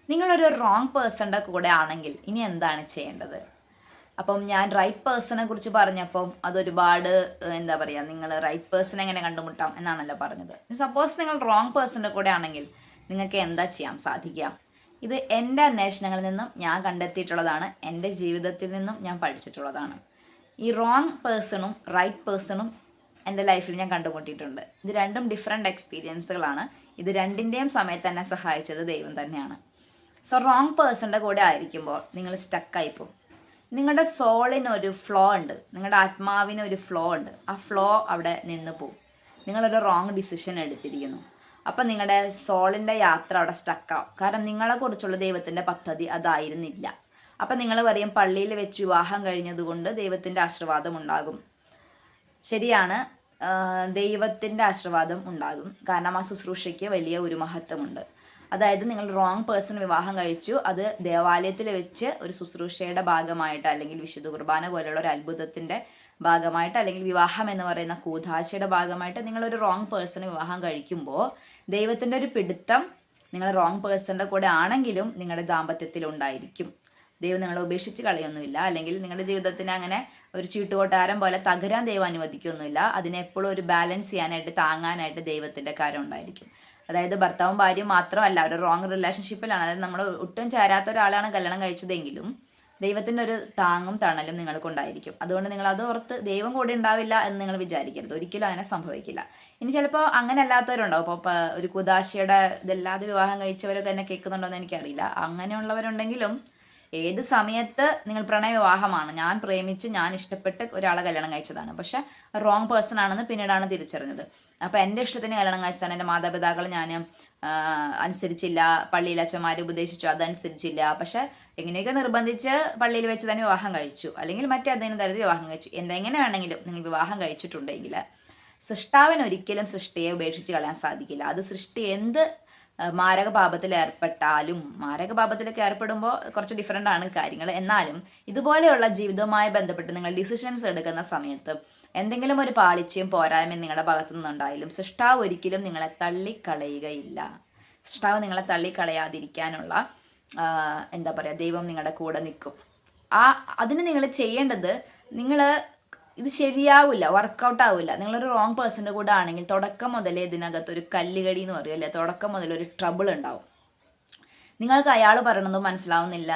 നിങ്ങളൊരു റോങ് പേഴ്സണിൻ്റെ കൂടെ ആണെങ്കിൽ ഇനി എന്താണ് ചെയ്യേണ്ടത്? അപ്പം ഞാൻ റൈറ്റ് പേഴ്സണെ കുറിച്ച് പറഞ്ഞപ്പം അതൊരുപാട് എന്താ പറയുക, നിങ്ങൾ റൈറ്റ് പേഴ്സൺ എങ്ങനെ കണ്ടുമുട്ടാം എന്നാണല്ലോ പറഞ്ഞത്. സപ്പോസ് നിങ്ങൾ റോങ് പേഴ്സണിൻ്റെ കൂടെ ആണെങ്കിൽ നിങ്ങൾക്ക് എന്താ ചെയ്യാൻ സാധിക്കുക? ഇത് എൻ്റെ അന്വേഷണങ്ങളിൽ നിന്നും ഞാൻ കണ്ടെത്തിയിട്ടുള്ളതാണ്, എൻ്റെ ജീവിതത്തിൽ നിന്നും ഞാൻ പഠിച്ചിട്ടുള്ളതാണ്. ഈ റോങ് പേഴ്സണും റൈറ്റ് പേഴ്സണും എൻ്റെ ലൈഫിൽ ഞാൻ കണ്ടുമുട്ടിയിട്ടുണ്ട്. ഇത് രണ്ടും ഡിഫറെൻ്റ് എക്സ്പീരിയൻസുകളാണ്. ഇത് രണ്ടിൻ്റെയും സമയത്ത് തന്നെ സഹായിച്ചത് ദൈവം തന്നെയാണ്. സോ റോങ് പേഴ്സണിൻ്റെ കൂടെ ആയിരിക്കുമ്പോൾ നിങ്ങൾ സ്റ്റക്കായിപ്പോവും. നിങ്ങളുടെ സോളിനൊരു ഫ്ലോ ഉണ്ട്, നിങ്ങളുടെ ആത്മാവിന് ഒരു ഫ്ലോ ഉണ്ട്. ആ ഫ്ലോ അവിടെ നിന്ന് പോവും. നിങ്ങളൊരു റോങ് ഡിസിഷൻ എടുത്തിരിക്കുന്നു. അപ്പം നിങ്ങളുടെ സോളിൻ്റെ യാത്ര അവിടെ സ്റ്റക്കാവും. കാരണം നിങ്ങളെക്കുറിച്ചുള്ള ദൈവത്തിൻ്റെ പദ്ധതി അതായിരുന്നില്ല. അപ്പം നിങ്ങൾ പറയും പള്ളിയിൽ വെച്ച് വിവാഹം കഴിഞ്ഞതുകൊണ്ട് ദൈവത്തിൻ്റെ ആശീർവാദം ഉണ്ടാകും. ശരിയാണ്, ദൈവത്തിൻ്റെ ആശീർവാദം ഉണ്ടാകും. കാരണം ആ ശുശ്രൂഷയ്ക്ക് വലിയ ഒരു മഹത്വമുണ്ട്. അതായത് നിങ്ങൾ റോങ് പേഴ്സൺ വിവാഹം കഴിച്ചു, അത് ദേവാലയത്തിൽ വെച്ച് ഒരു ശുശ്രൂഷയുടെ ഭാഗമായിട്ട്, അല്ലെങ്കിൽ വിശുദ്ധ കുർബാന പോലെയുള്ള ഒരു അത്ഭുതത്തിൻ്റെ ഭാഗമായിട്ട്, അല്ലെങ്കിൽ വിവാഹം എന്ന് പറയുന്ന കൂതാശയുടെ ഭാഗമായിട്ട് നിങ്ങളൊരു റോങ് പേഴ്സൺ വിവാഹം കഴിക്കുമ്പോൾ ദൈവത്തിൻ്റെ ഒരു പിടുത്തം നിങ്ങൾ റോങ് പേഴ്സണിൻ്റെ കൂടെ ആണെങ്കിലും നിങ്ങളുടെ ദാമ്പത്യത്തിൽ ഉണ്ടായിരിക്കും. ദൈവം നിങ്ങളെ ഉപേക്ഷിച്ച് കളയൊന്നുമില്ല, അല്ലെങ്കിൽ നിങ്ങളുടെ ജീവിതത്തിന് അങ്ങനെ ഒരു ചീട്ടുകൊട്ടാരം പോലെ തകരാൻ ദൈവം അനുവദിക്കൊന്നുമില്ല. അതിനെ എപ്പോഴും ഒരു ബാലൻസ് ചെയ്യാനായിട്ട്, താങ്ങാനായിട്ട് ദൈവത്തിൻ്റെ കാര്യം ഉണ്ടായിരിക്കും. അതായത് ഭർത്താവും ഭാര്യയും മാത്രമല്ല, ഒരു റോങ് റിലേഷൻഷിപ്പിലാണ്, അതായത് നമ്മൾ ഒട്ടും ചേരാത്ത ഒരാളാണ് കല്യാണം കഴിച്ചതെങ്കിലും ദൈവത്തിൻ്റെ ഒരു താങ്ങും തണലും നിങ്ങൾക്കുണ്ടായിരിക്കും. അതുകൊണ്ട് നിങ്ങൾ അത് ഓർത്ത് ദൈവം കൂടെ ഉണ്ടാവില്ല എന്ന് നിങ്ങൾ വിചാരിക്കരുത്. ഒരിക്കലും അങ്ങനെ സംഭവിക്കില്ല. ഇനി ചിലപ്പോൾ അങ്ങനെ അല്ലാത്തവരുണ്ടാവും. ഇപ്പോൾ ഒരു കുദാശയുടെ ഇതല്ലാതെ വിവാഹം കഴിച്ചവരൊക്കെ എന്നെ കേൾക്കുന്നുണ്ടോ എന്ന് എനിക്കറിയില്ല. അങ്ങനെയുള്ളവരുണ്ടെങ്കിലും ഏത് സമയത്ത് നിങ്ങൾ പ്രണയവിവാഹമാണ്, ഞാൻ പ്രേമിച്ച് ഞാൻ ഇഷ്ടപ്പെട്ട് ഒരാളെ കല്യാണം കഴിച്ചതാണ്, പക്ഷെ റോങ് പേഴ്സൺ ആണെന്ന് പിന്നീടാണ് തിരിച്ചറിഞ്ഞത്. അപ്പോൾ എൻ്റെ ഇഷ്ടത്തിന് കല്യാണം കഴിച്ചതാണ്. എൻ്റെ മാതാപിതാക്കൾ ഞാൻ അനുസരിച്ചില്ല, പള്ളിയിൽ അച്ഛന്മാർ ഉപദേശിച്ചു അതനുസരിച്ചില്ല, പക്ഷെ എങ്ങനെയൊക്കെ നിർബന്ധിച്ച് പള്ളിയിൽ വെച്ച് തന്നെ വിവാഹം കഴിച്ചു, അല്ലെങ്കിൽ മറ്റേതെങ്കിലും തരത്തിൽ വിവാഹം കഴിച്ചു. എന്തെങ്ങനെ വേണമെങ്കിലും നിങ്ങൾ വിവാഹം കഴിച്ചിട്ടുണ്ടെങ്കിൽ സൃഷ്ടാവിന് ഒരിക്കലും സൃഷ്ടിയെ ഉപേക്ഷിച്ച് കളയാൻ സാധിക്കില്ല. അത് സൃഷ്ടി എന്ത് മാരക പാപത്തിൽ ഏർപ്പെട്ടാലും, മാരക പാപത്തിലൊക്കെ ഏർപ്പെടുമ്പോൾ കുറച്ച് ഡിഫറെൻ്റ് ആണ് കാര്യങ്ങൾ. എന്നാലും ഇതുപോലെയുള്ള ജീവിതവുമായി ബന്ധപ്പെട്ട് നിങ്ങൾ ഡിസിഷൻസ് എടുക്കുന്ന സമയത്ത് എന്തെങ്കിലും ഒരു പാളിച്ചയും പോരായ്മയും നിങ്ങളുടെ ഭാഗത്തു നിന്നുണ്ടായാലും സൃഷ്ടാവ് ഒരിക്കലും നിങ്ങളെ തള്ളിക്കളയുകയില്ല. സൃഷ്ടാവ് നിങ്ങളെ തള്ളിക്കളയാതിരിക്കാനുള്ള എന്താ പറയുക, ദൈവം നിങ്ങളുടെ കൂടെ നിൽക്കും. അതിന് നിങ്ങൾ ചെയ്യേണ്ടത്, നിങ്ങൾ ഇത് ശരിയാവില്ല, വർക്കൗട്ട് ആവില്ല. നിങ്ങളൊരു റോങ് പേഴ്സൻ്റെ കൂടെ ആണെങ്കിൽ തുടക്കം മുതലേ ഇതിനകത്ത് ഒരു കല്ലുകടി എന്ന് പറയും അല്ലേ, തുടക്കം മുതൽ ഒരു ട്രബിൾ ഉണ്ടാവും. നിങ്ങൾക്ക് അയാൾ പറയണതും മനസ്സിലാവുന്നില്ല,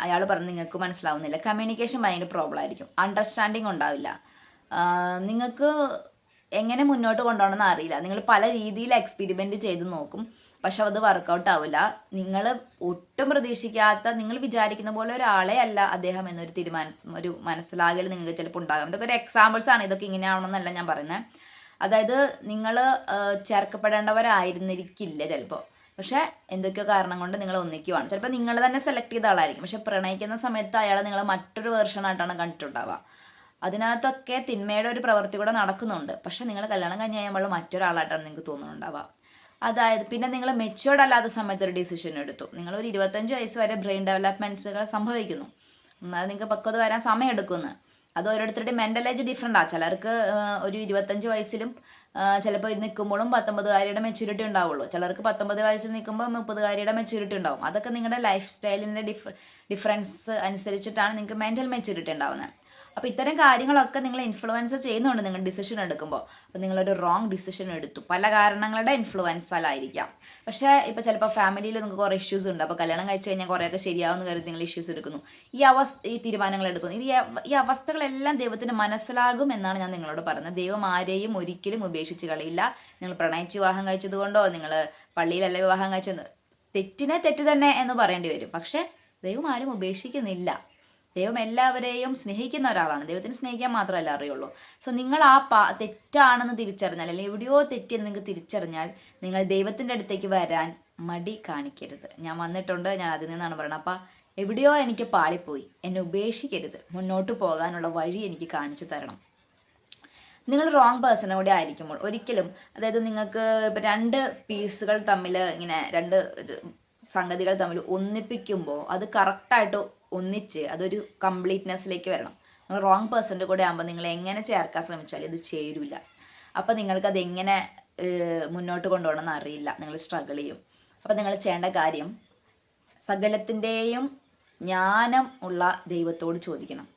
അയാൾ പറഞ്ഞ് നിങ്ങൾക്ക് മനസ്സിലാവുന്നില്ല. കമ്മ്യൂണിക്കേഷൻ ഭയങ്കര പ്രോബ്ലം ആയിരിക്കും, അണ്ടർസ്റ്റാൻഡിങ് ഉണ്ടാവില്ല. നിങ്ങൾക്ക് എങ്ങനെ മുന്നോട്ട് കൊണ്ടുപോകണമെന്ന് അറിയില്ല. നിങ്ങൾ പല രീതിയിൽ എക്സ്പെരിമെൻ്റ് ചെയ്ത് നോക്കും, പക്ഷെ അത് വർക്കൗട്ട് ആവില്ല. നിങ്ങൾ ഒട്ടും പ്രതീക്ഷിക്കാത്ത, നിങ്ങൾ വിചാരിക്കുന്ന പോലെ ഒരാളെ അല്ല അദ്ദേഹം എന്നൊരു ഒരു മനസ്സിലാകൽ നിങ്ങൾക്ക് ചിലപ്പോൾ ഉണ്ടാകും. ഇതൊക്കെ ഒരു എക്സാമ്പിൾസ് ആണ്, ഇതൊക്കെ ഇങ്ങനെയാവണമെന്നല്ല ഞാൻ പറയുന്നത്. അതായത് നിങ്ങൾ ചേർക്കപ്പെടേണ്ടവരായിരുന്നിരിക്കില്ല ചിലപ്പോൾ, പക്ഷെ എന്തൊക്കെയോ കാരണം കൊണ്ട് നിങ്ങൾ ഒന്നിക്കുവാണ്. ചിലപ്പോൾ നിങ്ങൾ തന്നെ സെലക്ട് ചെയ്ത ആളായിരിക്കും, പക്ഷെ പ്രണയിക്കുന്ന സമയത്ത് അയാളെ നിങ്ങൾ മറ്റൊരു വേർഷനായിട്ടാണ് കണ്ടിട്ടുണ്ടാവുക. അതിനകത്തൊക്കെ തിന്മയുടെ ഒരു പ്രവൃത്തി കൂടെ നടക്കുന്നുണ്ട്, പക്ഷെ നിങ്ങൾ കല്യാണം കഴിഞ്ഞ് കഴിയുമ്പോൾ മറ്റൊരാളായിട്ടാണ് നിങ്ങൾക്ക് തോന്നുന്നുണ്ടാവുക. അതായത് പിന്നെ നിങ്ങൾ മെച്യൂർഡ് അല്ലാത്ത സമയത്ത് ഒരു ഡിസിഷൻ എടുത്തു. നിങ്ങളൊരു 25 വയസ്സ് വരെ ബ്രെയിൻ ഡെവലപ്മെൻറ്റ്സുകൾ സംഭവിക്കുന്നു, അത് നിങ്ങൾക്ക് പക്വത വരാൻ സമയം എടുക്കുന്നു. അത് ഓരോരുത്തരുടെ മെൻ്റൽ ഏജ് ഡിഫറെൻ്റാണ്. ചിലർക്ക് ഒരു 25 വയസ്സിലും ചിലപ്പോൾ നിൽക്കുമ്പോഴും 19കാരിയുടെ മെച്യൂരിറ്റി ഉണ്ടാവുള്ളൂ. ചിലർക്ക് 19 വയസ്സിൽ നിൽക്കുമ്പോൾ 30കാരിയുടെ മെച്യൂരിറ്റി ഉണ്ടാവും. അതൊക്കെ നിങ്ങളുടെ ലൈഫ് സ്റ്റൈലിൻ്റെ ഡിഫറൻസ് അനുസരിച്ചിട്ടാണ് നിങ്ങൾക്ക് മെൻ്റൽ മെച്യൂരിറ്റി ഉണ്ടാവുന്നത്. അപ്പോൾ ഇത്തരം കാര്യങ്ങളൊക്കെ നിങ്ങൾ ഇൻഫ്ലുവൻസ് ചെയ്യുന്നുണ്ട് നിങ്ങൾ ഡിസിഷൻ എടുക്കുമ്പോൾ. അപ്പോൾ നിങ്ങളൊരു റോങ് ഡിസിഷൻ എടുത്തു, പല കാരണങ്ങളുടെ ഇൻഫ്ലുവൻസാലായിരിക്കാം. പക്ഷേ ഇപ്പോൾ ചിലപ്പോൾ ഫാമിലിയിൽ നിങ്ങൾക്ക് കുറേ ഇഷ്യൂസ് ഉണ്ട്, അപ്പോൾ കല്യാണം കഴിച്ച് കഴിഞ്ഞാൽ കുറേയൊക്കെ ശരിയാവുമെന്ന് കരുതി നിങ്ങൾ ഇഷ്യൂസ് എടുക്കുന്നു, ഈ തീരുമാനങ്ങൾ എടുക്കുന്നു. ഈ അവസ്ഥകളെല്ലാം ദൈവത്തിന് മനസ്സിലാകും എന്നാണ് ഞാൻ നിങ്ങളോട് പറയുന്നത്. ദൈവം ആരെയും ഒരിക്കലും ഉപേക്ഷിച്ച് കളയില്ല. നിങ്ങൾ പ്രണയിച്ച് വിവാഹം കഴിച്ചതുകൊണ്ടോ, നിങ്ങൾ പള്ളിയിലല്ല വിവാഹം കഴിച്ചത്, തെറ്റിനെ തെറ്റ് തന്നെ എന്ന് പറയേണ്ടി വരും. പക്ഷേ ദൈവം ആരും ഉപേക്ഷിക്കുന്നില്ല. ദൈവം എല്ലാവരെയും സ്നേഹിക്കുന്ന ഒരാളാണ്. ദൈവത്തിന് സ്നേഹിക്കാൻ മാത്രമല്ല അറിയുള്ളൂ. സോ നിങ്ങൾ തെറ്റാണെന്ന് തിരിച്ചറിഞ്ഞാൽ, അല്ലെങ്കിൽ എവിടെയോ തെറ്റെന്ന് നിങ്ങൾക്ക് തിരിച്ചറിഞ്ഞാൽ നിങ്ങൾ ദൈവത്തിൻ്റെ അടുത്തേക്ക് വരാൻ മടി കാണിക്കരുത്. ഞാൻ വന്നിട്ടുണ്ട്, ഞാൻ അതിൽ നിന്നാണ് പറയുന്നത്. അപ്പം എവിടെയോ എനിക്ക് പാളിപ്പോയി, എന്നെ ഉപേക്ഷിക്കരുത്, മുന്നോട്ട് പോകാനുള്ള വഴി എനിക്ക് കാണിച്ചു തരണം. നിങ്ങൾ റോങ് പേഴ്സണെ കൂടെ ആയിരിക്കുമ്പോൾ ഒരിക്കലും, അതായത് നിങ്ങൾക്ക് ഇപ്പം 2 പീസുകൾ തമ്മിൽ, ഇങ്ങനെ 2 സംഗതികൾ തമ്മിൽ ഒന്നിപ്പിക്കുമ്പോൾ അത് കറക്റ്റായിട്ട് ഒന്നിച്ച് അതൊരു കംപ്ലീറ്റ്നെസ്സിലേക്ക് വരണം. നിങ്ങൾ റോങ് പേഴ്സൻ്റെ കൂടെ ആകുമ്പോൾ നിങ്ങൾ എങ്ങനെ ചേർക്കാൻ ശ്രമിച്ചാലും ഇത് ചേരില്ല. അപ്പോൾ നിങ്ങൾക്കത് എങ്ങനെ മുന്നോട്ട് കൊണ്ടുപോകണമെന്ന് അറിയില്ല, നിങ്ങൾ സ്ട്രഗിൾ ചെയ്യും. അപ്പോൾ നിങ്ങൾ ചെയ്യേണ്ട കാര്യം, സകലത്തിൻ്റെയും ജ്ഞാനം ഉള്ള ദൈവത്തോട് ചോദിക്കണം.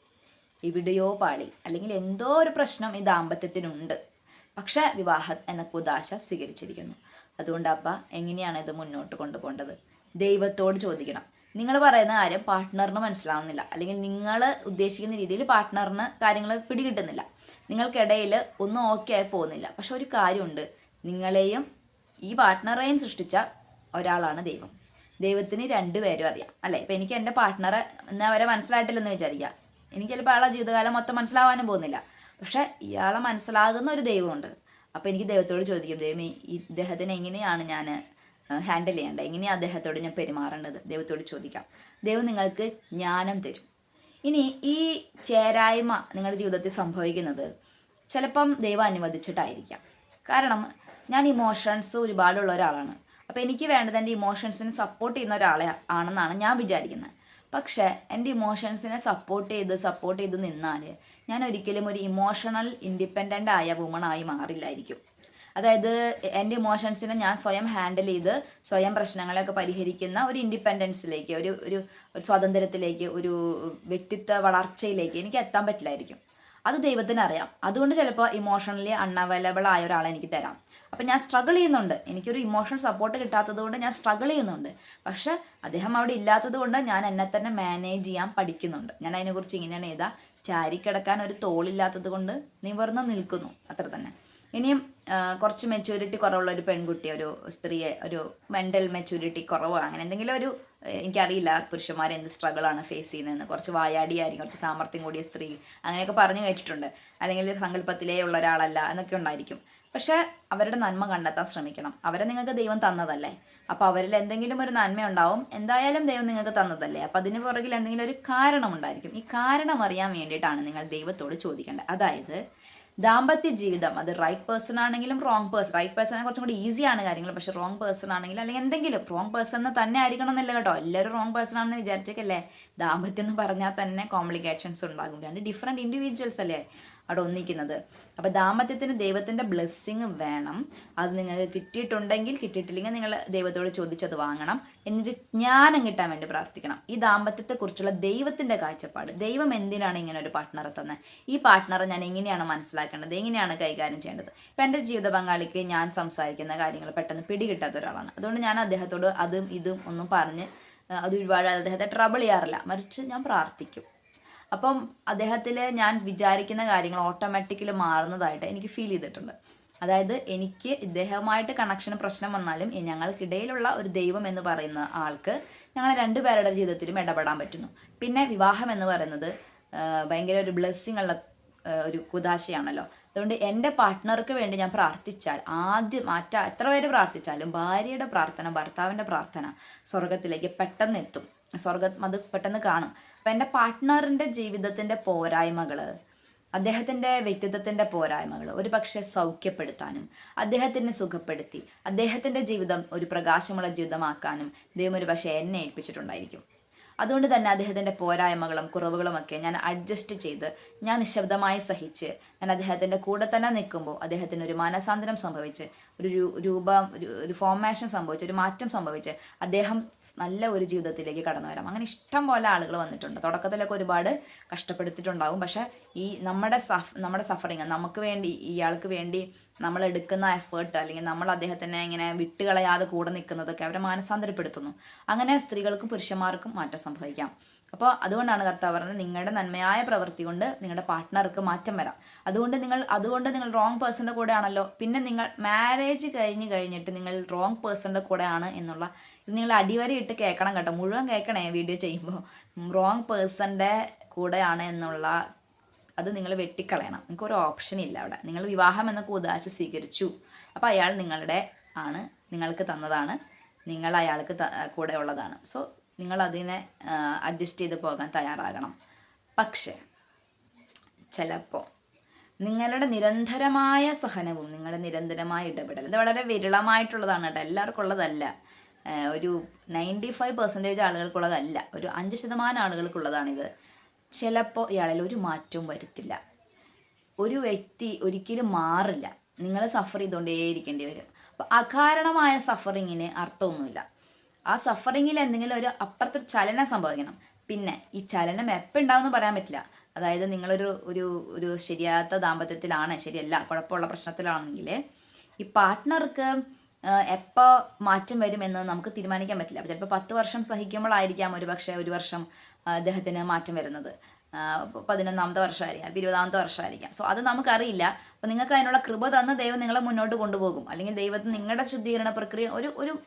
എവിടെയോ പാളി, അല്ലെങ്കിൽ എന്തോ ഒരു പ്രശ്നം ഈ ദാമ്പത്യത്തിനുണ്ട്, പക്ഷെ വിവാഹം എന്ന കുദാശ സ്വീകരിച്ചിരിക്കുന്നു. അതുകൊണ്ട് അപ്പ എങ്ങനെയാണ് ഇത് മുന്നോട്ട് കൊണ്ടുപോകേണ്ടത്? ദൈവത്തോട് ചോദിക്കണം. നിങ്ങൾ പറയുന്ന കാര്യം പാർട്ട്ണറിന് മനസ്സിലാവുന്നില്ല, അല്ലെങ്കിൽ നിങ്ങൾ ഉദ്ദേശിക്കുന്ന രീതിയിൽ പാർട്ട്ണറിന് കാര്യങ്ങൾ പിടികിട്ടുന്നില്ല, നിങ്ങൾക്കിടയിൽ ഒന്നും ഓക്കെ ആയി പോകുന്നില്ല. പക്ഷെ ഒരു കാര്യമുണ്ട്, നിങ്ങളെയും ഈ പാർട്ട്ണറെയും സൃഷ്ടിച്ച ഒരാളാണ് ദൈവം. ദൈവത്തിന് രണ്ടുപേരും അറിയാം, അല്ലേ? ഇപ്പം എനിക്ക് എൻ്റെ പാർട്ട്ണറെ ഇന്ന് വരെ മനസ്സിലായിട്ടില്ലെന്ന് വിചാരിക്കുക. എനിക്ക് ചിലപ്പോൾ ആളെ ജീവിതകാലം മൊത്തം മനസ്സിലാവാനും പോകുന്നില്ല, പക്ഷെ ഇയാളെ മനസ്സിലാകുന്ന ഒരു ദൈവമുണ്ട്. അപ്പോൾ എനിക്ക് ദൈവത്തോട് ചോദിക്കും, ദൈവമേ ഇദ്ദേഹത്തിന് എങ്ങനെയാണ് ഞാൻ ഹാൻഡിൽ ചെയ്യേണ്ടത്, എങ്ങനെയാണ് അദ്ദേഹത്തോട് ഞാൻ പെരുമാറേണ്ടത്? ദൈവത്തോട് ചോദിക്കാം. ദൈവം നിങ്ങൾക്ക് ജ്ഞാനം തരും. ഇനി ഈ ചേരായ്മ നിങ്ങളുടെ ജീവിതത്തിൽ സംഭവിക്കുന്നത് ചിലപ്പം ദൈവം അനുവദിച്ചിട്ടായിരിക്കാം. കാരണം ഞാൻ ഇമോഷൻസ് ഒരുപാടുള്ള ഒരാളാണ്. അപ്പോൾ എനിക്ക് വേണ്ടത് എൻ്റെ ഇമോഷൻസിനെ സപ്പോർട്ട് ചെയ്യുന്ന ഒരാളെ ആണെന്നാണ് ഞാൻ വിചാരിക്കുന്നത്. പക്ഷേ എൻ്റെ ഇമോഷൻസിനെ സപ്പോർട്ട് ചെയ്ത് നിന്നാൽ ഞാൻ ഒരിക്കലും ഒരു ഇമോഷണൽ ഇൻഡിപെൻഡൻ്റ് ആയ വുമണായി മാറില്ലായിരിക്കും. അതായത് എൻ്റെ ഇമോഷൻസിനെ ഞാൻ സ്വയം ഹാൻഡിൽ ചെയ്ത് സ്വയം പ്രശ്നങ്ങളെയൊക്കെ പരിഹരിക്കുന്ന ഒരു ഇൻഡിപെൻഡൻസിലേക്ക്, ഒരു സ്വാതന്ത്ര്യത്തിലേക്ക്, ഒരു വ്യക്തിത്വ വളർച്ചയിലേക്ക് എനിക്ക് എത്താൻ പറ്റില്ലായിരിക്കും. അത് ദൈവത്തിന് അറിയാം. അതുകൊണ്ട് ചിലപ്പോൾ ഇമോഷണലി അൺഅവൈലബിൾ ആയ ഒരാളെ എനിക്ക് തരാം. അപ്പം ഞാൻ സ്ട്രഗിൾ ചെയ്യുന്നുണ്ട്, എനിക്കൊരു ഇമോഷണൽ സപ്പോർട്ട് കിട്ടാത്തത് കൊണ്ട് ഞാൻ സ്ട്രഗിൾ ചെയ്യുന്നുണ്ട്. പക്ഷെ അദ്ദേഹം അവിടെ ഇല്ലാത്തത് കൊണ്ട് ഞാൻ എന്നെ തന്നെ മാനേജ് ചെയ്യാൻ പഠിക്കുന്നുണ്ട്. ഞാൻ അതിനെക്കുറിച്ച് ഇങ്ങനെയാണ് എഴുതാ, ചാരിക്കിടക്കാൻ ഒരു തോളില്ലാത്തത് കൊണ്ട് നിവർന്ന് നിൽക്കുന്നു, അത്ര തന്നെ. ഇനിയും കുറച്ച് മെച്യൂരിറ്റി കുറവുള്ള ഒരു പെൺകുട്ടി, ഒരു സ്ത്രീയെ, ഒരു മെൻ്റൽ മെച്യൂരിറ്റി കുറവോ അങ്ങനെ എന്തെങ്കിലും ഒരു, എനിക്കറിയില്ല പുരുഷന്മാർ എന്ത് സ്ട്രഗിളാണ് ഫേസ് ചെയ്യുന്നതെന്ന്, കുറച്ച് വായാടിയായിരിക്കും, കുറച്ച് സാമർത്ഥ്യം കൂടിയ സ്ത്രീ അങ്ങനെയൊക്കെ പറഞ്ഞു കേട്ടിട്ടുണ്ട്, അല്ലെങ്കിൽ സങ്കല്പത്തിലേ ഉള്ള ഒരാളല്ല എന്നൊക്കെ ഉണ്ടായിരിക്കും. പക്ഷേ അവരുടെ നന്മ കണ്ടെത്താൻ ശ്രമിക്കണം. അവരെ നിങ്ങൾക്ക് ദൈവം തന്നതല്ലേ, അപ്പോൾ അവരിൽ എന്തെങ്കിലും ഒരു നന്മ ഉണ്ടാവും. എന്തായാലും ദൈവം നിങ്ങൾക്ക് തന്നതല്ലേ, അപ്പോൾ അതിന് പുറകിൽ എന്തെങ്കിലും ഒരു കാരണം ഉണ്ടായിരിക്കും. ഈ കാരണം അറിയാൻ വേണ്ടിയിട്ടാണ് നിങ്ങൾ ദൈവത്തോട് ചോദിക്കേണ്ടത്. അതായത് ദാമ്പത്യ ജീവിതം അത് റൈറ്റ് പേഴ്സൺ ആണെങ്കിലും റോങ് പേഴ്സൺ, റൈറ്റ് പേഴ്സൺ കുറച്ചും കൂടി ഈസിയാണ് കാര്യങ്ങൾ, പക്ഷെ റോങ് പേഴ്സൺ ആണെങ്കിലും അല്ലെങ്കിൽ എന്തെങ്കിലും റോങ് പേഴ്സൺ തന്നെ ആയിരിക്കണം എന്നല്ല കേട്ടോ. എല്ലാവരും റോങ് പേഴ്സൺ ആണെന്ന് വിചാരിച്ചേക്കല്ലേ. ദാമ്പത്യം എന്ന് പറഞ്ഞാൽ തന്നെ കോംപ്ലിക്കേഷൻസ് ഉണ്ടാകും. രണ്ട് ഡിഫറെൻറ്റ് ഇൻഡിവിജ്വൽസ് അല്ലേ അവിടെ ഒന്നിക്കുന്നത്. അപ്പോൾ ദാമ്പത്യത്തിന് ദൈവത്തിൻ്റെ ബ്ലെസ്സിങ് വേണം. അത് നിങ്ങൾക്ക് കിട്ടിയിട്ടുണ്ടെങ്കിൽ, കിട്ടിയിട്ടില്ലെങ്കിൽ നിങ്ങൾ ദൈവത്തോട് ചോദിച്ചത് വാങ്ങണം. എന്നിട്ട് ജ്ഞാനം കിട്ടാൻ വേണ്ടി പ്രാർത്ഥിക്കണം. ഈ ദാമ്പത്യത്തെക്കുറിച്ചുള്ള ദൈവത്തിൻ്റെ കാഴ്ചപ്പാട്, ദൈവം എന്തിനാണ് ഇങ്ങനെ ഒരു പാർട്ട്ണറെ തന്നെ, ഈ പാർട്ട്ണറെ ഞാൻ എങ്ങനെയാണ് മനസ്സിലാക്കേണ്ടത്, എങ്ങനെയാണ് കൈകാര്യം ചെയ്യേണ്ടത്. ഇപ്പം എൻ്റെ ജീവിത പങ്കാളിക്ക് ഞാൻ സംസാരിക്കുന്ന കാര്യങ്ങൾ പെട്ടെന്ന് പിടികിട്ടാത്ത ഒരാളാണ്. അതുകൊണ്ട് ഞാൻ അദ്ദേഹത്തോട് അതും ഇതും ഒന്നും പറഞ്ഞ് അത് ഒരുപാട് അദ്ദേഹത്തെ ട്രബിൾ ചെയ്യാറില്ല, മറിച്ച് ഞാൻ പ്രാർത്ഥിക്കും. അപ്പം അദ്ദേഹത്തിൽ ഞാൻ വിചാരിക്കുന്ന കാര്യങ്ങൾ ഓട്ടോമാറ്റിക്കലി മാറുന്നതായിട്ട് എനിക്ക് ഫീൽ ചെയ്തിട്ടുണ്ട്. അതായത് എനിക്ക് ഇദ്ദേഹവുമായിട്ട് കണക്ഷന് പ്രശ്നം വന്നാലും ഞങ്ങൾക്കിടയിലുള്ള ഒരു ദൈവം എന്ന് പറയുന്ന ആൾക്ക് ഞങ്ങൾ രണ്ടുപേരുടെ ജീവിതത്തിലും ഇടപെടാൻ പറ്റുന്നു. പിന്നെ വിവാഹം എന്ന് പറയുന്നത് ഭയങ്കര ഒരു ബ്ലെസ്സിങ് ഉള്ള ഒരു കുദാശയാണല്ലോ. അതുകൊണ്ട് എൻ്റെ പാർട്ട്ണർക്ക് വേണ്ടി ഞാൻ പ്രാർത്ഥിച്ചാൽ, ആദ്യം എത്ര പേര് പ്രാർത്ഥിച്ചാലും ഭാര്യയുടെ പ്രാർത്ഥന, ഭർത്താവിൻ്റെ പ്രാർത്ഥന സ്വർഗത്തിലേക്ക് പെട്ടെന്ന് എത്തും, സ്വർഗം അത് പെട്ടെന്ന് കാണും. അപ്പം എൻ്റെ പാർട്ട്ണറിൻ്റെ ജീവിതത്തിൻ്റെ പോരായ്മകൾ, അദ്ദേഹത്തിൻ്റെ വ്യക്തിത്വത്തിൻ്റെ പോരായ്മകൾ ഒരു പക്ഷേ സൗഖ്യപ്പെടുത്താനും അദ്ദേഹത്തിനെ സുഖപ്പെടുത്തി അദ്ദേഹത്തിൻ്റെ ജീവിതം ഒരു പ്രകാശമുള്ള ജീവിതമാക്കാനും ദൈവം ഒരു പക്ഷേ എന്നെ ഏൽപ്പിച്ചിട്ടുണ്ടായിരിക്കും. അതുകൊണ്ട് തന്നെ അദ്ദേഹത്തിൻ്റെ പോരായ്മകളും കുറവുകളുമൊക്കെ ഞാൻ അഡ്ജസ്റ്റ് ചെയ്ത്, ഞാൻ നിശബ്ദമായി സഹിച്ച്, ഞാൻ അദ്ദേഹത്തിൻ്റെ കൂടെ തന്നെ നിൽക്കുമ്പോൾ അദ്ദേഹത്തിന് ഒരു മാനസാന്തരം സംഭവിച്ച്, ഒരു ഫോർമേഷൻ സംഭവിച്ച്, ഒരു മാറ്റം സംഭവിച്ച് അദ്ദേഹം നല്ല ഒരു ജീവിതത്തിലേക്ക് കടന്നു വരാം. അങ്ങനെ ഇഷ്ടം പോലെ ആളുകൾ വന്നിട്ടുണ്ട്. തുടക്കത്തിലൊക്കെ ഒരുപാട് കഷ്ടപ്പെടുത്തിയിട്ടുണ്ടാവും. പക്ഷേ ഈ നമ്മുടെ സഫറിങ്, നമുക്ക് വേണ്ടി, ഇയാൾക്ക് വേണ്ടി നമ്മൾ എടുക്കുന്ന എഫേർട്ട്, അല്ലെങ്കിൽ നമ്മൾ അദ്ദേഹത്തിനെ ഇങ്ങനെ വിട്ടുകളയാതെ കൂടെ നിൽക്കുന്നതൊക്കെ അവരെ മാനസാന്തരപ്പെടുത്തുന്നു. അങ്ങനെ സ്ത്രീകൾക്കും പുരുഷന്മാർക്കും മാറ്റം സംഭവിക്കാം. അപ്പോൾ അതുകൊണ്ടാണ് കർത്താവ് പറഞ്ഞത്, നിങ്ങളുടെ നന്മയായ പ്രവൃത്തി കൊണ്ട് നിങ്ങളുടെ പാർട്ട്ണർക്ക് മാറ്റം വരാം. അതുകൊണ്ട് നിങ്ങൾ റോങ് പേഴ്സൻ്റെ കൂടെ ആണല്ലോ, പിന്നെ നിങ്ങൾ മാരേജ് കഴിഞ്ഞിട്ട് നിങ്ങൾ റോങ് പേഴ്സൻ്റെ കൂടെ ആണ് എന്നുള്ള ഇത് നിങ്ങൾ അടിവരയിട്ട് കേൾക്കണം കേട്ടോ, മുഴുവൻ കേൾക്കണേ വീഡിയോ ചെയ്യുമ്പോൾ. റോങ് പേഴ്സൻ്റെ കൂടെയാണ് എന്നുള്ള അത് നിങ്ങൾ വെട്ടിക്കളയണം. നിങ്ങൾക്കൊരു ഓപ്ഷൻ ഇല്ല അവിടെ. നിങ്ങൾ വിവാഹം എന്ന കൂദാശ സ്വീകരിച്ചു, അപ്പോൾ അയാൾ നിങ്ങൾക്ക് തന്നതാണ്, നിങ്ങൾ അയാൾക്ക് കൂടെ ഉള്ളതാണ്. സോ നിങ്ങൾ അതിനെ അഡ്ജസ്റ്റ് ചെയ്ത് പോകാൻ തയ്യാറാകണം. പക്ഷേ ചിലപ്പോൾ നിങ്ങളുടെ നിരന്തരമായ സഹനവും നിങ്ങളുടെ നിരന്തരമായ ഇടപെടൽ, ഇത് വളരെ വിരളമായിട്ടുള്ളതാണ് കേട്ടോ, എല്ലാവർക്കും ഉള്ളതല്ല. ഒരു 95% ആളുകൾക്കുള്ളതല്ല, ഒരു 5% ആളുകൾക്കുള്ളതാണിത്. ചിലപ്പോൾ ഇയാളിൽ ഒരു മാറ്റവും വരുത്തില്ല. ഒരു വ്യക്തി ഒരിക്കലും മാറില്ല, നിങ്ങൾ സഫർ ചെയ്തുകൊണ്ടേയിരിക്കേണ്ടി വരും. അപ്പോൾ അകാരണമായ സഫറിങ്ങിന് അർത്ഥമൊന്നുമില്ല. ആ സഫറിങ്ങിൽ എന്തെങ്കിലും ഒരു അപ്പുറത്തൊരു ചലനം സംഭവിക്കണം. പിന്നെ ഈ ചലനം എപ്പോൾ ഉണ്ടാവുമെന്ന് പറയാൻ പറ്റില്ല. അതായത് നിങ്ങളൊരു ഒരു ഒരു ശരിയാത്ത ദാമ്പത്യത്തിലാണ്, ശരിയല്ല, കുഴപ്പമുള്ള പ്രശ്നത്തിലാണെങ്കിൽ ഈ പാർട്ട്ണർക്ക് എപ്പോൾ മാറ്റം വരുമെന്ന് നമുക്ക് തീരുമാനിക്കാൻ പറ്റില്ല. അപ്പോൾ ചിലപ്പോൾ 10 വർഷം സഹിക്കുമ്പോഴായിരിക്കാം ഒരു വർഷം അദ്ദേഹത്തിന് മാറ്റം വരുന്നത്. 11ാമത്തെ വർഷമായിരിക്കാം, 20ാമത്തെ വർഷമായിരിക്കാം. സോ അത് നമുക്കറിയില്ല. അപ്പോൾ നിങ്ങൾക്ക് അതിനുള്ള കൃപ തന്ന് ദൈവം നിങ്ങളെ മുന്നോട്ട് കൊണ്ടുപോകും. അല്ലെങ്കിൽ ദൈവത്തിന് നിങ്ങളുടെ ശുദ്ധീകരണ പ്രക്രിയ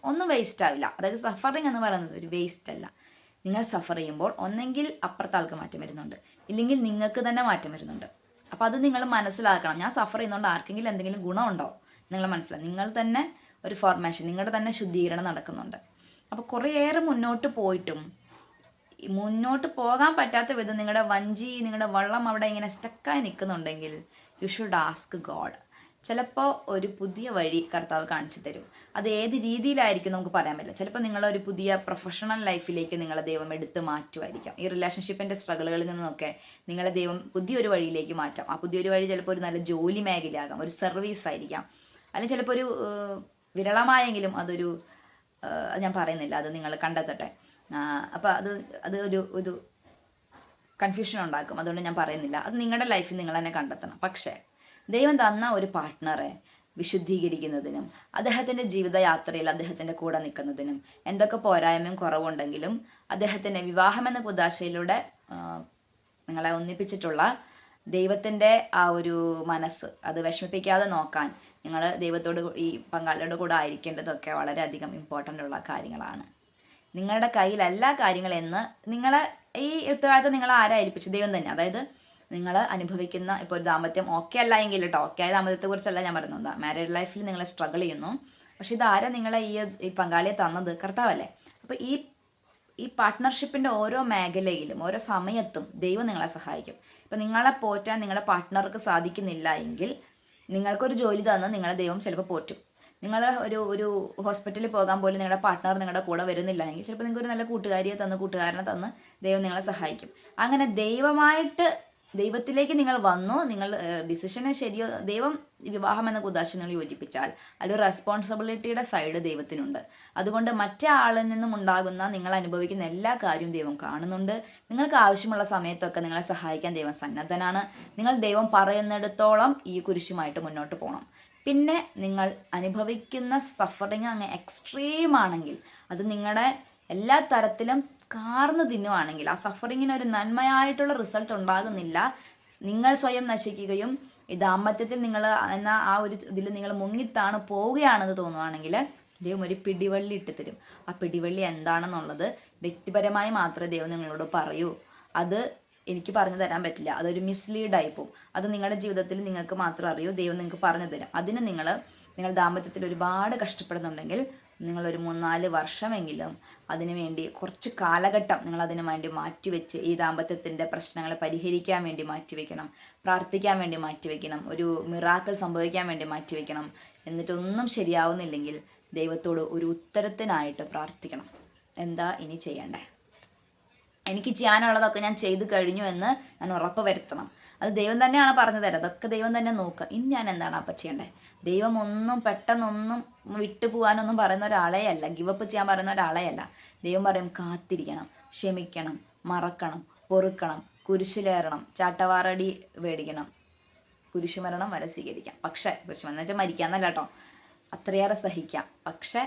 ഒന്നും വേസ്റ്റ് ആവില്ല. അതായത് സഫറിങ് എന്ന് പറയുന്നത് ഒരു വേസ്റ്റ് അല്ല. നിങ്ങൾ സഫർ ചെയ്യുമ്പോൾ ഒന്നെങ്കിൽ അപ്പുറത്തെ ആൾക്ക് മാറ്റം വരുന്നുണ്ട്, ഇല്ലെങ്കിൽ നിങ്ങൾക്ക് തന്നെ മാറ്റം വരുന്നുണ്ട്. അപ്പോൾ അത് നിങ്ങൾ മനസ്സിലാക്കണം. ഞാൻ സഫർ ചെയ്യുന്നതുകൊണ്ട് ആർക്കെങ്കിലും എന്തെങ്കിലും ഗുണമുണ്ടോ നിങ്ങൾ മനസ്സിലാവും. നിങ്ങൾ തന്നെ ഒരു ഫോർമേഷൻ, നിങ്ങളുടെ തന്നെ ശുദ്ധീകരണം നടക്കുന്നുണ്ട്. അപ്പോൾ കുറേയേറെ മുന്നോട്ട് പോയിട്ടും മുന്നോട്ട് പോകാൻ പറ്റാത്ത വിധം നിങ്ങളുടെ വള്ളം അവിടെ ഇങ്ങനെ സ്റ്റക്കായി നിൽക്കുന്നുണ്ടെങ്കിൽ യു ഷുഡ് ആസ്ക് ഗോഡ്. ചിലപ്പോൾ ഒരു പുതിയ വഴി കർത്താവ് കാണിച്ചു തരും. അത് ഏത് രീതിയിലായിരിക്കും നമുക്ക് പറയാൻ പറ്റില്ല. ചിലപ്പോൾ നിങ്ങളൊരു പുതിയ പ്രൊഫഷണൽ ലൈഫിലേക്ക് നിങ്ങളെ ദൈവം എടുത്ത് മാറ്റുമായിരിക്കാം. ഈ റിലേഷൻഷിപ്പിൻ്റെ സ്ട്രഗിളുകളിൽ നിന്നൊക്കെ നിങ്ങളെ ദൈവം പുതിയൊരു വഴിയിലേക്ക് മാറ്റാം. ആ പുതിയൊരു വഴി ചിലപ്പോൾ ഒരു നല്ല ജോലി മേഖലയാകാം, ഒരു സർവീസ് ആയിരിക്കാം, അല്ലെങ്കിൽ ചിലപ്പോൾ ഒരു വിരളമായെങ്കിലും അതൊരു ഞാൻ പറയുന്നില്ല, അത് നിങ്ങൾ കണ്ടെത്തട്ടെ. അപ്പോൾ അത് ഒരു കൺഫ്യൂഷൻ ഉണ്ടാക്കും. അതുകൊണ്ട് ഞാൻ പറയുന്നില്ല. അത് നിങ്ങളുടെ ലൈഫിൽ നിങ്ങൾ തന്നെ കണ്ടെത്തണം. പക്ഷേ ദൈവം തന്ന ഒരു പാർട്ട്ണറെ വിശുദ്ധീകരിക്കുന്നതിനും അദ്ദേഹത്തിൻ്റെ ജീവിതയാത്രയിൽ അദ്ദേഹത്തിൻ്റെ കൂടെ നിൽക്കുന്നതിനും എന്തൊക്കെ പോരായ്മയും കുറവുണ്ടെങ്കിലും അദ്ദേഹത്തിൻ്റെ വിവാഹമെന്ന കുദാശയിലൂടെ നിങ്ങളെ ഒന്നിപ്പിച്ചിട്ടുള്ള ദൈവത്തിൻ്റെ ആ ഒരു മനസ്സ് അത് വിഷമിപ്പിക്കാതെ നോക്കാൻ നിങ്ങൾ ദൈവത്തോട് ഈ പങ്കാളിയുടെ കൂടെ ആയിരിക്കേണ്ടതൊക്കെ വളരെയധികം ഇമ്പോർട്ടൻ്റ് ഉള്ള കാര്യങ്ങളാണ്. നിങ്ങളുടെ കയ്യിൽ എല്ലാ കാര്യങ്ങളെന്ന് നിങ്ങളെ ഈ ഉത്തരവാദിത്തം നിങ്ങൾ ആരാ ഏൽപ്പിച്ചു? ദൈവം തന്നെ. അതായത് നിങ്ങൾ അനുഭവിക്കുന്ന ഇപ്പോൾ ഒരു ദാമ്പത്യം ഓക്കെ അല്ല എങ്കിൽ കേട്ടോ, ഓക്കെ ആയ ദാമ്പത്യത്തെക്കുറിച്ചല്ല ഞാൻ പറയുന്നത്. മാരീഡ് ലൈഫിൽ നിങ്ങൾ സ്ട്രഗിൾ ചെയ്യുന്നു, പക്ഷെ ഇതാരാ നിങ്ങളെ ഈ പങ്കാളിയെ തന്നത്? കർത്താവല്ലേ. അപ്പോൾ ഈ പാർട്ട്ണർഷിപ്പിൻ്റെ ഓരോ മേഖലയിലും ഓരോ സമയത്തും ദൈവം നിങ്ങളെ സഹായിക്കും. ഇപ്പം നിങ്ങളെ പോറ്റാൻ നിങ്ങളുടെ പാർട്ട്ണർക്ക് സാധിക്കുന്നില്ല എങ്കിൽ നിങ്ങൾക്കൊരു ജോലി തന്ന് നിങ്ങളെ ദൈവം ചിലപ്പോൾ പോറ്റും. നിങ്ങൾ ഒരു ഹോസ്പിറ്റലിൽ പോകാൻ പോലും നിങ്ങളുടെ പാർട്ട്ണർ നിങ്ങളുടെ കൂടെ വരുന്നില്ല എങ്കിൽ ചിലപ്പോൾ നിങ്ങൾക്ക് ഒരു നല്ല കൂട്ടുകാരനെ തന്ന് ദൈവം നിങ്ങളെ സഹായിക്കും. അങ്ങനെ ദൈവത്തിലേക്ക് നിങ്ങൾ വന്നു, നിങ്ങൾ ഡിസിഷനെ ദൈവം വിവാഹം എന്ന കുദാശ നിങ്ങൾ യോജിപ്പിച്ചാൽ അതൊരു റെസ്പോൺസിബിലിറ്റിയുടെ സൈഡ് ദൈവത്തിനുണ്ട്. അതുകൊണ്ട് മറ്റേ ആളിൽ നിന്നും ഉണ്ടാകുന്ന നിങ്ങൾ അനുഭവിക്കുന്ന എല്ലാ കാര്യവും ദൈവം കാണുന്നുണ്ട്. നിങ്ങൾക്ക് ആവശ്യമുള്ള സമയത്തൊക്കെ നിങ്ങളെ സഹായിക്കാൻ ദൈവം സന്നദ്ധനാണ്. നിങ്ങൾ ദൈവം പറയുന്നിടത്തോളം ഈ കുരിശുമായിട്ട് മുന്നോട്ട് പോകണം. പിന്നെ നിങ്ങൾ അനുഭവിക്കുന്ന സഫറിങ് അങ്ങ് എക്സ്ട്രീം ആണെങ്കിൽ, അത് നിങ്ങളുടെ എല്ലാ തരത്തിലും കാർന്ന് തിന്നുവാണെങ്കിൽ, ആ സഫറിങ്ങിന് ഒരു നന്മയായിട്ടുള്ള റിസൾട്ട് ഉണ്ടാകുന്നില്ല, നിങ്ങൾ സ്വയം നശിക്കുകയും ഈ ദാമ്പത്യത്തിൽ നിങ്ങൾ എന്ന ആ ഒരു ഇതിൽ നിങ്ങൾ മുങ്ങിത്താണ് പോവുകയാണെന്ന് തോന്നുവാണെങ്കിൽ ദൈവം ഒരു പിടിവള്ളി ഇട്ട് തരും. ആ പിടിവള്ളി എന്താണെന്നുള്ളത് വ്യക്തിപരമായി മാത്രമേ ദൈവം നിങ്ങളോട് പറയൂ. അത് എനിക്ക് പറഞ്ഞു തരാൻ പറ്റില്ല. അതൊരു മിസ്ലീഡായി പോകും. അത് നിങ്ങളുടെ ജീവിതത്തിൽ നിങ്ങൾക്ക് മാത്രം അറിയൂ. ദൈവം നിങ്ങൾക്ക് പറഞ്ഞു തരും. അതിന് നിങ്ങൾ ദാമ്പത്യത്തിൽ ഒരുപാട് കഷ്ടപ്പെടുന്നുണ്ടെങ്കിൽ നിങ്ങളൊരു 3-4 വർഷമെങ്കിലും അതിനു വേണ്ടി കുറച്ച് കാലഘട്ടം നിങ്ങൾ അതിനു വേണ്ടി മാറ്റിവെച്ച് ഈ ദാമ്പത്യത്തിൻ്റെ പ്രശ്നങ്ങളെ പരിഹരിക്കാൻ വേണ്ടി മാറ്റിവെക്കണം, പ്രാർത്ഥിക്കാൻ വേണ്ടി മാറ്റിവെക്കണം, ഒരു മിറാക്കിൾ സംഭവിക്കാൻ വേണ്ടി മാറ്റിവെക്കണം. എന്നിട്ടൊന്നും ശരിയാവുന്നില്ലെങ്കിൽ ദൈവത്തോട് ഒരു ഉത്തരത്തിനായിട്ട് പ്രാർത്ഥിക്കണം. എന്താ ഇനി ചെയ്യണ്ടേ? എനിക്ക് ചെയ്യാനുള്ളതൊക്കെ ഞാൻ ചെയ്തു കഴിഞ്ഞു എന്ന് ഞാൻ ഉറപ്പ് വരുത്തണം. അത് ദൈവം തന്നെയാണ് പറഞ്ഞു തരാം. അതൊക്കെ ദൈവം തന്നെ നോക്കുക. ഇനി ഞാൻ എന്താണ് അപ്പം ചെയ്യേണ്ടത്? ദൈവം പെട്ടെന്നൊന്നും വിട്ടുപോകാനൊന്നും പറയുന്ന ഒരാളെ അല്ല, ഗിവപ്പ് ചെയ്യാൻ പറയുന്ന ഒരാളെ അല്ല. ദൈവം പറയും കാത്തിരിക്കണം, ക്ഷമിക്കണം, മറക്കണം, പൊറുക്കണം, കുരിശിലേറണം, ചാട്ടവാറടി മേടിക്കണം, കുരിശുമരണം വരെ സ്വീകരിക്കാം. പക്ഷേ കുരിശുമരണം എന്ന് വെച്ചാൽ മരിക്കാന്നല്ല കേട്ടോ, അത്രയേറെ സഹിക്കാം. പക്ഷെ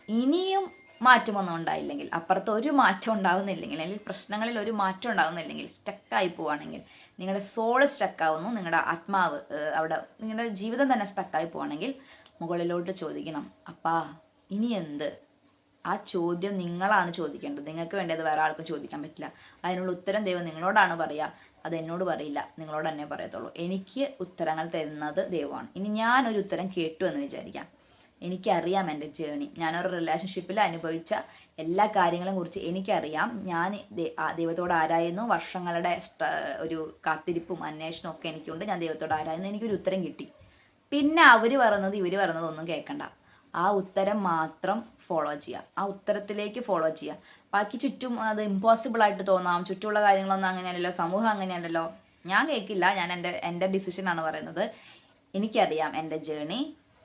ഇനിയും മാറ്റമൊന്നും ഉണ്ടായില്ലെങ്കിൽ, അപ്പുറത്ത് ഒരു മാറ്റം ഉണ്ടാകുന്നില്ലെങ്കിൽ, അല്ലെങ്കിൽ പ്രശ്നങ്ങളിൽ ഒരു മാറ്റം ഉണ്ടാകുന്നില്ലെങ്കിൽ, സ്റ്റക്കായി പോവുകയാണെങ്കിൽ, നിങ്ങളുടെ സോള് സ്റ്റക്കാവുന്നു, നിങ്ങളുടെ ആത്മാവ് അവിടെ നിങ്ങളുടെ ജീവിതം തന്നെ സ്റ്റക്കായി പോവുകയാണെങ്കിൽ മുകളിലോട്ട് ചോദിക്കണം, അപ്പാ ഇനി എന്ത്? ആ ചോദ്യം നിങ്ങളാണ് ചോദിക്കേണ്ടത്. നിങ്ങൾക്ക് വേണ്ടി അത് വേറെ ആൾക്കും ചോദിക്കാൻ പറ്റില്ല. അതിനുള്ള ഉത്തരം ദൈവം നിങ്ങളോടാണ് പറയുക. അത് എന്നോട് പറയില്ല, നിങ്ങളോട് തന്നെ പറയത്തുള്ളൂ. എനിക്ക് ഉത്തരങ്ങൾ തരുന്നത് ദൈവമാണ്. ഇനി ഞാനൊരു ഉത്തരം കേട്ടു എന്ന് വിചാരിക്കാം. എനിക്കറിയാം എൻ്റെ ജേണി. ഞാനൊരു റിലേഷൻഷിപ്പിൽ അനുഭവിച്ച എല്ലാ കാര്യങ്ങളെയും കുറിച്ച് എനിക്കറിയാം. ഞാൻ ദൈവത്തോട് ആരായുന്നു, വർഷങ്ങളുടെ ഒരു കാത്തിരിപ്പും അന്വേഷണവും ഒക്കെ എനിക്കുണ്ട്. ഞാൻ ദൈവത്തോട് ആരായുന്നു, എനിക്കൊരു ഉത്തരം കിട്ടി. പിന്നെ ഇവർ പറയുന്നത് ഒന്നും കേൾക്കണ്ട. ആ ഉത്തരം മാത്രം ഫോളോ ചെയ്യുക, ആ ഉത്തരത്തിലേക്ക് ഫോളോ ചെയ്യുക. ബാക്കി ചുറ്റും അത് ഇമ്പോസിബിളായിട്ട് തോന്നാം, ചുറ്റുമുള്ള കാര്യങ്ങളൊന്നും അങ്ങനെയല്ലല്ലോ, സമൂഹം അങ്ങനെയല്ലല്ലോ, ഞാൻ കേൾക്കില്ല. ഞാൻ എൻ്റെ ഡിസിഷനാണ് പറയുന്നത്. എനിക്കറിയാം എൻ്റെ ജേണി.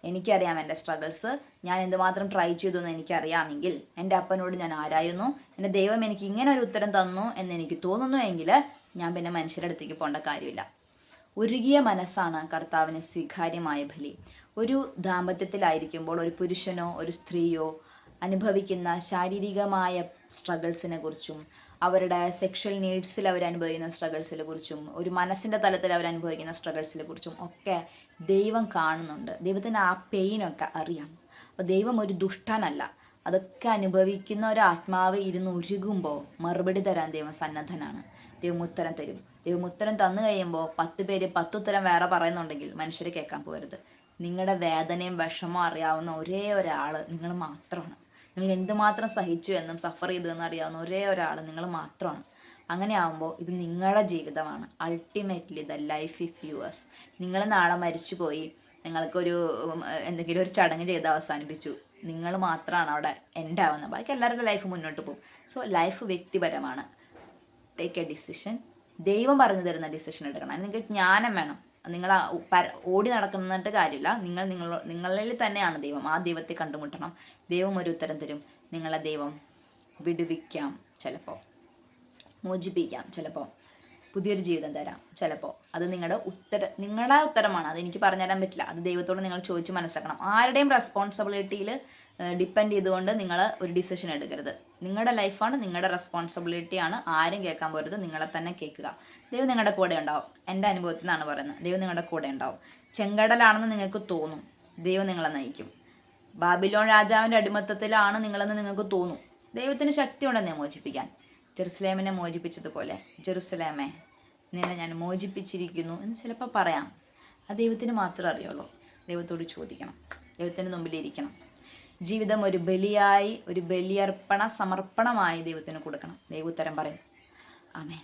എനിക്കറിയാം എൻ്റെ സ്ട്രഗിൾസ്, ഞാൻ എന്തുമാത്രം ട്രൈ ചെയ്തു എന്ന് എനിക്കറിയാമെങ്കിൽ, എൻ്റെ അപ്പനോട് ഞാൻ ആരായുന്നു, എൻ്റെ ദൈവം എനിക്ക് ഇങ്ങനെ ഒരു ഉത്തരം തന്നു എന്ന് എനിക്ക് തോന്നുന്നു എങ്കിൽ ഞാൻ പിന്നെ മനുഷ്യരുടെ അടുത്തേക്ക് പോകേണ്ട കാര്യമില്ല. ഉരുകിയ മനസ്സാണ് കർത്താവിന് സ്വീകാര്യമായ ബലി. ഒരു ദാമ്പത്യത്തിലായിരിക്കുമ്പോൾ ഒരു പുരുഷനോ ഒരു സ്ത്രീയോ അനുഭവിക്കുന്ന ശാരീരികമായ സ്ട്രഗിൾസിനെ കുറിച്ചും അവരുടെ സെക്ഷൽ നീഡ്സിൽ അവർ അനുഭവിക്കുന്ന സ്ട്രഗിൾസിനെ കുറിച്ചും ഒരു മനസ്സിൻ്റെ തലത്തിൽ അവർ അനുഭവിക്കുന്ന സ്ട്രഗിൾസിനെ കുറിച്ചും ഒക്കെ ദൈവം കാണുന്നുണ്ട്. ദൈവത്തിന് ആ പെയിനൊക്കെ അറിയാം. അപ്പോൾ ദൈവം ഒരു ദുഷ്ടനല്ല. അതൊക്കെ അനുഭവിക്കുന്ന ഒരു ആത്മാവ് ഇരുന്ന് ഉരുകുമ്പോൾ മറുപടി തരാൻ ദൈവം സന്നദ്ധനാണ്. ദൈവം ഉത്തരം തരും. ദൈവം ഉത്തരം തന്നു കഴിയുമ്പോൾ 10 പേര് 10 ഉത്തരം വേറെ പറയുന്നുണ്ടെങ്കിൽ മനുഷ്യരെ കേൾക്കാൻ പോകരുത്. നിങ്ങളുടെ വേദനയും വിഷമവും അറിയാവുന്ന ഒരേ ഒരാൾ നിങ്ങൾ മാത്രമാണ്. നിങ്ങൾ എന്തുമാത്രം സഹിച്ചു എന്നും സഫർ ചെയ്തു എന്നും അറിയാവുന്ന ഒരേ ഒരാൾ നിങ്ങൾ മാത്രമാണ്. അങ്ങനെ ആകുമ്പോൾ ഇത് നിങ്ങളുടെ ജീവിതമാണ്. Ultimately the life if yours. നിങ്ങൾ നാളെ മരിച്ചുപോയി, നിങ്ങൾക്കൊരു എന്തെങ്കിലും ഒരു ചടങ്ങ് ചെയ്ത് അവസാനിപ്പിച്ചു, നിങ്ങൾ മാത്രമാണ് അവിടെ എൻഡ് ആവുന്നത്. ബാക്കി എല്ലാവരുടെ ലൈഫ് മുന്നോട്ട് പോകും. സോ ലൈഫ് വ്യക്തിപരമാണ്. Take a decision. ദൈവം പറഞ്ഞു തരുന്ന ഡിസിഷൻ എടുക്കണം. നിങ്ങൾക്ക് ജ്ഞാനം വേണം. നിങ്ങൾ ഓടി നടക്കുന്നിട്ട് കാര്യമില്ല. നിങ്ങളിൽ തന്നെയാണ് ദൈവം. ആ ദൈവത്തെ കണ്ടുമുട്ടണം. ദൈവം ഒരു ഉത്തരം തരും. നിങ്ങളെ ദൈവം വിടുവിക്കാം, ചിലപ്പോൾ മോചിപ്പിക്കാം, ചിലപ്പോൾ പുതിയൊരു ജീവിതം തരാം, ചിലപ്പോൾ. അത് നിങ്ങളുടെ ഉത്തരമാണ്. അത് എനിക്ക് പറഞ്ഞുതരാൻ പറ്റില്ല. അത് ദൈവത്തോട് നിങ്ങൾ ചോദിച്ച് മനസ്സിലാക്കണം. ആരുടെയും റെസ്പോൺസിബിലിറ്റിയിൽ ഡിപ്പെൻഡ് ചെയ്തുകൊണ്ട് നിങ്ങൾ ഒരു ഡിസിഷൻ എടുക്കരുത്. നിങ്ങളുടെ ലൈഫാണ്, നിങ്ങളുടെ റെസ്പോൺസിബിലിറ്റിയാണ്. ആരും കേൾക്കാൻ പോരുത്. നിങ്ങളെ തന്നെ കേൾക്കുക. ദൈവം നിങ്ങളുടെ കൂടെ ഉണ്ടാവും. എൻ്റെ അനുഭവത്തിൽ നിന്നാണ് പറയുന്നത്. ദൈവം നിങ്ങളുടെ കൂടെ ഉണ്ടാവും. ചെങ്കടലാണെന്ന് നിങ്ങൾക്ക് തോന്നും, ദൈവം നിങ്ങളെ നയിക്കും. ബാബിലോൺ രാജാവിൻ്റെ അടിമത്തത്തിലാണ് നിങ്ങളെന്ന് നിങ്ങൾക്ക് തോന്നും, ദൈവത്തിന് ശക്തി ഉണ്ടെന്ന് മോചിപ്പിക്കാൻ. ജെറുസലേമിനെ മോചിപ്പിച്ചതുപോലെ, ജെറുസലേമേ നിന്നെ ഞാൻ മോചിപ്പിച്ചിരിക്കുന്നു എന്ന് ചിലപ്പോൾ പറയാം. ആ ദൈവത്തിന് മാത്രമേ അറിയുള്ളൂ. ദൈവത്തോട് ചോദിക്കണം, ദൈവത്തിന് മുമ്പിലിരിക്കണം. ജീവിതം ഒരു ബലിയായി, ഒരു ബലിയർപ്പണ സമർപ്പണമായി ദൈവത്തിന് കൊടുക്കണം. ദൈവ ഉത്തരം പറയും. ആമേൻ.